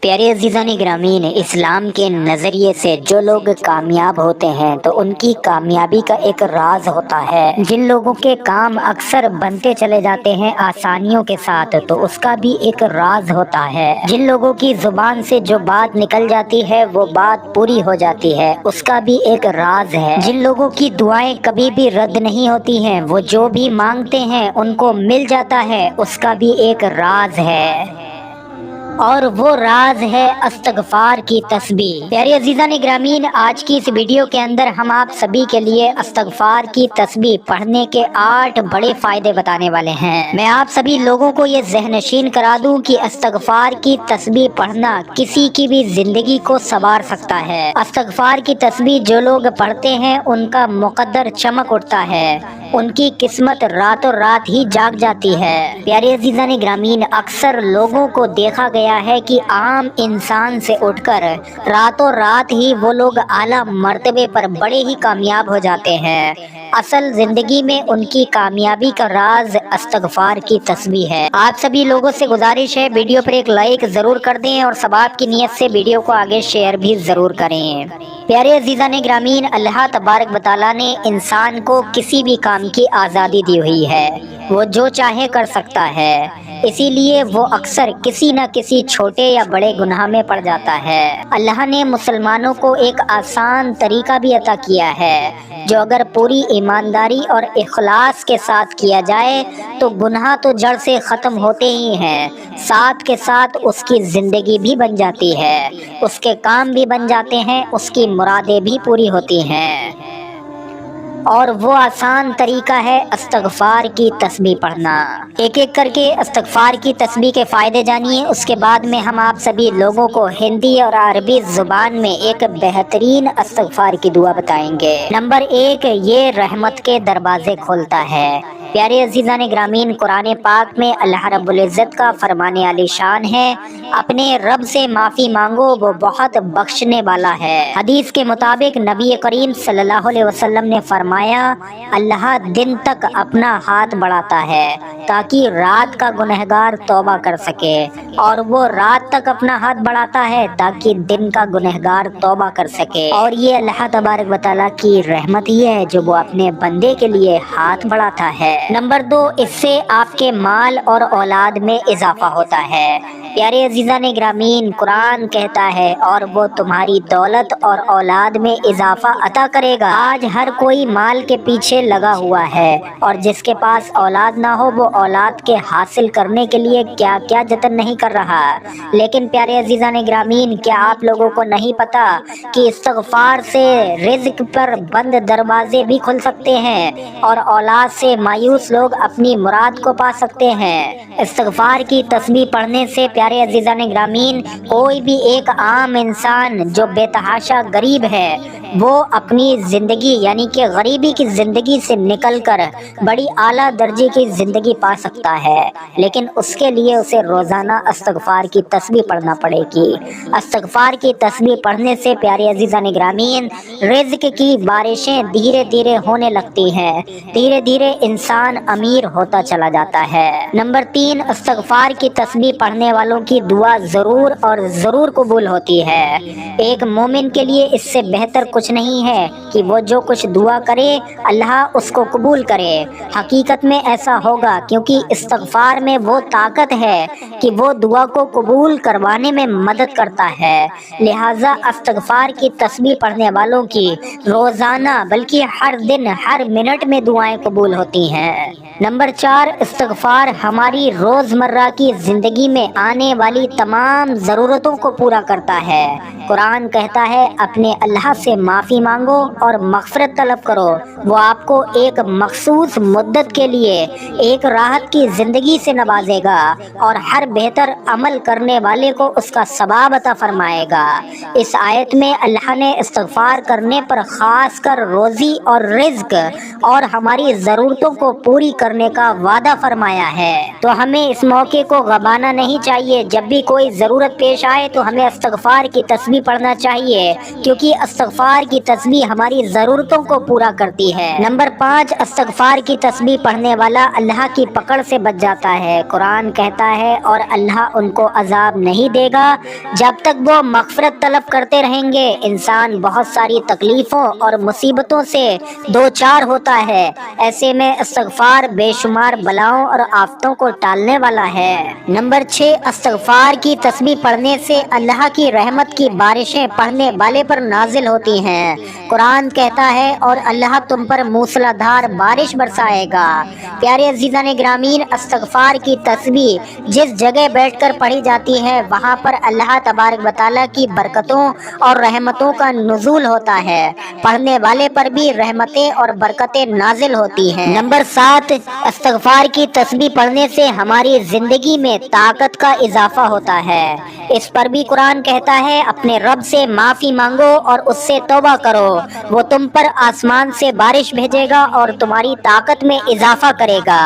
پیارے عزیزان گرامین، اسلام کے نظریے سے جو لوگ کامیاب ہوتے ہیں تو ان کی کامیابی کا ایک راز ہوتا ہے۔ جن لوگوں کے کام اکثر بنتے چلے جاتے ہیں آسانیوں کے ساتھ، تو اس کا بھی ایک راز ہوتا ہے۔ جن لوگوں کی زبان سے جو بات نکل جاتی ہے وہ بات پوری ہو جاتی ہے، اس کا بھی ایک راز ہے۔ جن لوگوں کی دعائیں کبھی بھی رد نہیں ہوتی ہیں، وہ جو بھی مانگتے ہیں ان کو مل جاتا ہے، اس کا بھی ایک راز ہے، اور وہ راز ہے استغفار کی تسبیح۔ پیارے عزیزان گرامین، آج کی اس ویڈیو کے اندر ہم آپ سبھی کے لیے استغفار کی تسبیح پڑھنے کے 8 بڑے فائدے بتانے والے ہیں۔ میں آپ سبھی لوگوں کو یہ ذہن نشین کرا دوں کہ استغفار کی تسبیح پڑھنا کسی کی بھی زندگی کو سنوار سکتا ہے۔ استغفار کی تسبیح جو لوگ پڑھتے ہیں ان کا مقدر چمک اٹھتا ہے، ان کی قسمت راتوں رات ہی جاگ جاتی ہے۔ پیارے عزیزان گرامین، اکثر لوگوں کو دیکھا گیا ہے کہ عام انسان سے اٹھ کر راتوں رات ہی وہ لوگ اعلیٰ مرتبے پر بڑے ہی کامیاب ہو جاتے ہیں۔ اصل زندگی میں ان کی کامیابی کا راز استغفار کی تسبیح ہے۔ آپ سبھی لوگوں سے گزارش ہے ویڈیو پر ایک لائک ضرور کر دیں اور ثواب کی نیت سے ویڈیو کو آگے شیئر بھی ضرور کریں۔ پیارے عزیزان گرامین، اللہ تبارک و تعالیٰ نے انسان کو کسی بھی کام کی آزادی دی ہوئی ہے، وہ جو چاہے کر سکتا ہے، اسی لیے وہ اکثر کسی نہ کسی چھوٹے یا بڑے گناہ میں پڑ جاتا ہے۔ اللہ نے مسلمانوں کو ایک آسان طریقہ بھی عطا کیا ہے، جو اگر پوری ایمانداری اور اخلاص کے ساتھ کیا جائے تو گناہ تو جڑ سے ختم ہوتے ہی ہیں، ساتھ کے ساتھ اس کی زندگی بھی بن جاتی ہے، اس کے کام بھی بن جاتے ہیں، اس کی مرادیں بھی پوری ہوتی ہیں، اور وہ آسان طریقہ ہے استغفار کی تسبیح پڑھنا۔ ایک ایک کر کے استغفار کی تسبیح کے فائدے جانیے، اس کے بعد میں ہم آپ سبھی لوگوں کو ہندی اور عربی زبان میں ایک بہترین استغفار کی دعا بتائیں گے۔ نمبر 1، یہ رحمت کے دروازے کھولتا ہے۔ پیارے عزیزان گرامین، قرآن پاک میں اللہ رب العزت کا فرمان عالی شان ہے، اپنے رب سے معافی مانگو، وہ بہت بخشنے والا ہے۔ حدیث کے مطابق نبی کریم صلی اللہ علیہ وسلم نے فرمایا، اللہ دن تک اپنا ہاتھ بڑھاتا ہے تاکہ رات کا گنہگار توبہ کر سکے، اور وہ رات تک اپنا ہاتھ بڑھاتا ہے تاکہ دن کا گنہگار توبہ کر سکے، اور یہ اللہ تبارک و تعالیٰ کی رحمت ہی ہے جو وہ اپنے بندے کے لیے ہاتھ بڑھاتا ہے۔ نمبر 2، اس سے آپ کے مال اور اولاد میں اضافہ ہوتا ہے۔ پیارے عزیزان گرامین، قرآن کہتا ہے، اور وہ تمہاری دولت اور اولاد میں اضافہ عطا کرے گا۔ آج ہر کوئی مال کے پیچھے لگا ہوا ہے، اور جس کے پاس اولاد نہ ہو وہ اولاد کے حاصل کرنے کے لیے کیا کیا جتن نہیں کر رہا۔ لیکن پیارے عزیزان گرامین، کیا آپ لوگوں کو نہیں پتا کہ استغفار سے رزق پر بند دروازے بھی کھل سکتے ہیں، اور اولاد سے مایوس لوگ اپنی مراد کو پا سکتے ہیں۔ استغفار کی تسبیح پڑھنے سے پیارے عزیزان گرامین، کوئی بھی ایک عام انسان جو بے تحاشا غریب ہے، وہ اپنی زندگی یعنی کہ غریبی کی زندگی سے نکل کر بڑی اعلیٰ درجے کی زندگی پا سکتا ہے، لیکن اس کے لیے اسے روزانہ استغفار کی تسبیح پڑھنا پڑے گی۔ استغفار کی تسبیح پڑھنے سے پیارے عزیزان گرامین، رزق کی بارشیں دھیرے دھیرے ہونے لگتی ہیں، دھیرے دھیرے انسان امیر ہوتا چلا جاتا ہے۔ نمبر 3، استغفار کی تسبیح پڑھنے والوں کی دعا ضرور اور ضرور قبول ہوتی ہے۔ ایک مومن کے لیے اس سے بہتر کچھ نہیں ہے کہ وہ جو کچھ دعا کرے اللہ اس کو قبول کرے۔ حقیقت میں ایسا ہوگا کیونکہ استغفار میں وہ طاقت ہے کہ وہ دعا کو قبول کروانے میں مدد کرتا ہے، لہٰذا استغفار کی تسبیح پڑھنے والوں کی روزانہ بلکہ ہر دن ہر منٹ میں دعائیں قبول ہوتی ہیں۔ نمبر 4، استغفار ہماری روزمرہ کی زندگی میں آنے والی تمام ضرورتوں کو پورا کرتا ہے۔ قرآن کہتا ہے، اپنے اللہ سے معافی مانگو اور مغفرت طلب کرو، وہ آپ کو ایک مخصوص مدت کے لیے ایک راحت کی زندگی سے نوازے گا، اور ہر بہتر عمل کرنے والے کو اس کا ثواب عطا فرمائے گا۔ اس آیت میں اللہ نے استغفار کرنے پر خاص کر روزی اور رزق اور ہماری ضرورتوں کو پوری کرنے کا وعدہ فرمایا ہے۔ تو ہمیں اس موقع کو گنوانا نہیں چاہیے۔ جب بھی کوئی ضرورت پیش آئے تو ہمیں استغفار کی تسبیح پڑھنا چاہیے، کیونکہ استغفار کی تسبیح ہماری ضرورتوں کو پورا کرتی ہے۔ نمبر 5، استغفار کی تسبیح پڑھنے والا اللہ کی پکڑ سے بچ جاتا ہے۔ قرآن کہتا ہے اور اللہ ان کو عذاب نہیں دے گا جب تک وہ مغفرت طلب کرتے رہیں گے۔ انسان بہت ساری تکلیفوں اور مصیبتوں سے دوچار ہوتا ہے، ایسے میں استغفار بے شمار بلاؤں اور آفتوں کو ٹالنے والا ہے۔ نمبر 6، استغفار کی تسبیح پڑھنے سے اللہ کی رحمت کی بارشیں پڑھنے والے پر نازل ہوتی ہیں۔ قرآن کہتا ہے اور اللہ تم پر موسلا دھار بارش برسائے گا۔ پیارے عزیزان گرامین، استغفار کی تسبیح جس جگہ بیٹھ کر پڑھی جاتی ہے وہاں پر اللہ تبارک و تعالیٰ کی برکتوں اور رحمتوں کا نزول ہوتا ہے، پڑھنے والے پر بھی رحمتیں اور برکتیں نازل ہوتی ہیں۔ نمبر 7، استغفار کی تسبیح پڑھنے سے ہماری زندگی میں طاقت کا اضافہ ہوتا ہے۔ اس پر بھی قرآن کہتا ہے اپنے رب سے معافی مانگو اور اس سے توبہ کرو، وہ تم پر آسمان سے بارش بھیجے گا اور تمہاری طاقت میں اضافہ کرے گا۔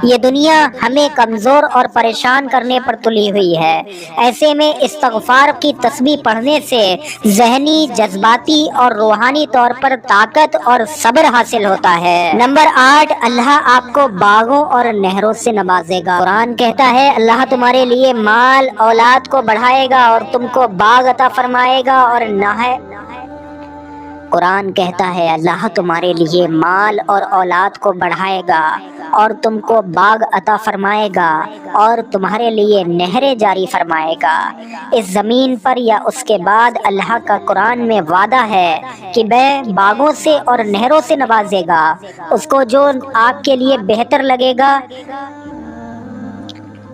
یہ دنیا ہمیں کمزور اور پریشان کرنے پر تلی ہوئی ہے، ایسے میں استغفار کی تسبیح پڑھنے سے ذہنی، جذباتی اور روحانی طور پر طاقت اور صبر حاصل ہوتا ہے۔ نمبر 8، اللہ آپ کو باغوں اور نہروں سے نوازے گا۔ قرآن کہتا ہے اللہ تمہارے لیے مال اولاد کو بڑھائے گا اور تم کو باغ عطا فرمائے گا اور قرآن کہتا ہے اللہ تمہارے لیے مال اور اولاد کو بڑھائے گا اور تم کو باغ عطا فرمائے گا اور تمہارے لیے نہریں جاری فرمائے گا۔ اس زمین پر یا اس کے بعد اللہ کا قرآن میں وعدہ ہے کہ وہ باغوں سے اور نہروں سے نوازے گا، اس کو جو آپ کے لیے بہتر لگے گا۔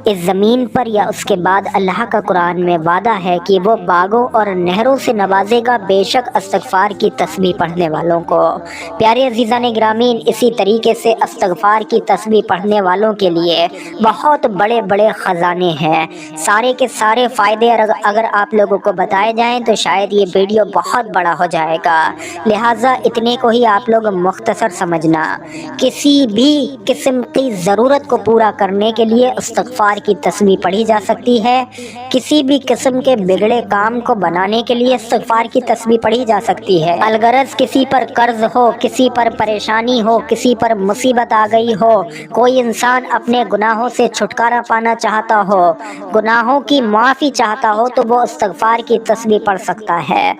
اس زمین پر یا اس کے بعد اللہ کا قرآن میں وعدہ ہے کہ وہ باغوں اور نہروں سے نوازے گا، بے شک استغفار کی تسبیح پڑھنے والوں کو۔ پیارے عزیزان گرامین، اسی طریقے سے استغفار کی تسبیح پڑھنے والوں کے لیے بہت بڑے بڑے خزانے ہیں۔ سارے کے سارے فائدے اگر آپ لوگوں کو بتائے جائیں تو شاید یہ ویڈیو بہت بڑا ہو جائے گا، لہٰذا اتنے کو ہی آپ لوگ مختصر سمجھنا۔ کسی بھی قسم کی ضرورت کو پورا کرنے کے لیے استغفار کی تسبیح پڑھی جا سکتی ہے، کسی بھی قسم کے بگڑے کام کو بنانے کے لیے استغفار کی تسبیح پڑھی جا سکتی ہے۔ الغرض کسی پر قرض ہو، کسی پر پریشانی ہو، کسی پر مصیبت آ گئی ہو، کوئی انسان اپنے گناہوں سے چھٹکارا پانا چاہتا ہو، گناہوں کی معافی چاہتا ہو تو وہ استغفار کی تسبیح پڑھ سکتا ہے۔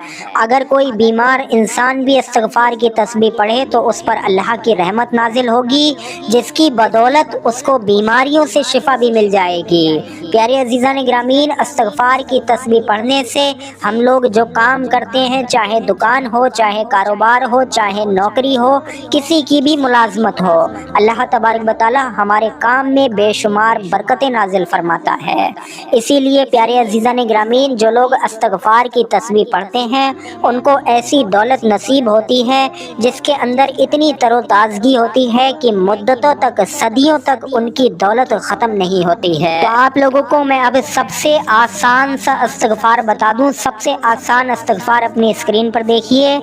اگر کوئی بیمار انسان بھی استغفار کی تسبیح پڑھے تو اس پر اللہ کی رحمت نازل ہوگی، جس کی بدولت اس کو بیماریوں سے شفا بھی مل جائے گی۔ پیارے عزیزان گرامین، استغفار کی تسبیح پڑھنے سے ہم لوگ جو کام کرتے ہیں، چاہے دکان ہو، چاہے کاروبار ہو، چاہے نوکری ہو، کسی کی بھی ملازمت ہو، اللہ تبارک و تعالی ہمارے کام میں بے شمار برکتیں نازل فرماتا ہے۔ اسی لیے پیارے عزیزان گرامین، جو لوگ استغفار کی تسبیح پڑھتے ہیں ان کو ایسی دولت نصیب ہوتی ہے جس کے اندر اتنی تر و تازگی ہوتی ہے کہ مدتوں تک، صدیوں تک ان کی دولت ختم نہیں ہوتی ہے۔ تو آپ لوگوں کو میں اب سب سے آسان سا استغفار بتا دوں، سب سے آسان استغفار اپنی اسکرین پر دیکھیے۔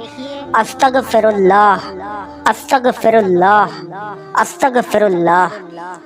استغفر اللہ، استغفر اللہ، استغفر اللہ۔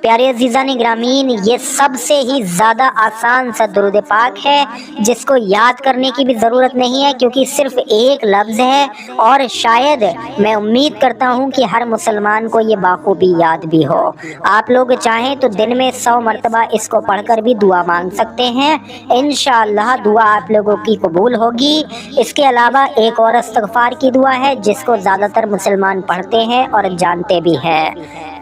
پیارے عزیزان گرامین، یہ سب سے ہی زیادہ آسان سا درود پاک ہے جس کو یاد کرنے کی بھی ضرورت نہیں ہے، کیونکہ صرف ایک لفظ ہے اور شاید میں امید کرتا ہوں کہ ہر مسلمان کو یہ بخوبی یاد بھی ہو۔ آپ لوگ چاہیں تو دن میں 100 مرتبہ اس کو پڑھ کر بھی دعا مانگ سکتے ہیں، انشاءاللہ دعا آپ لوگوں کی قبول ہوگی۔ اس کے علاوہ ایک اور استغفار کی دعا ہے جس کو زیادہ تر مسلمان پڑھتے ہیں اور جانتے بھی ہیں۔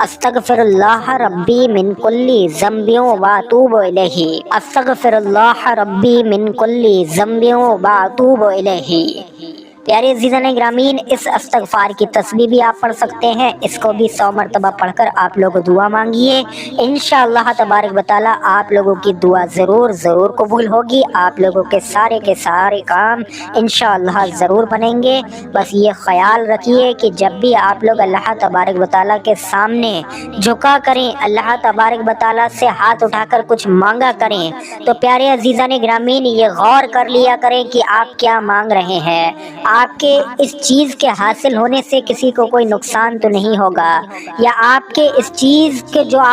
استغفر اللہ ربی من کل ذنب واتوب الیہ، استغفر اللہ ربی من کل ذنب واتوب الیہ۔ پیارے عزیزان گرامین، اس استغفار کی تسبیح بھی آپ پڑھ سکتے ہیں، اس کو بھی 100 مرتبہ پڑھ کر آپ لوگ دعا مانگیے، انشاءاللہ تبارک و تعالی آپ لوگوں کی دعا ضرور ضرور قبول ہوگی، آپ لوگوں کے سارے کام انشاءاللہ ضرور بنیں گے۔ بس یہ خیال رکھیے کہ جب بھی آپ لوگ اللہ تبارک و تعالی کے سامنے جھکا کریں، اللہ تبارک و تعالی سے ہاتھ اٹھا کر کچھ مانگا کریں تو پیارے عزیزان گرامین یہ غور کر لیا کریں کہ آپ کیا مانگ رہے ہیں۔ آپ کے اس چیز کے حاصل ہونے سے کسی کو کوئی نقصان تو نہیں ہوگا، یا آپ کے اس چیز کے جو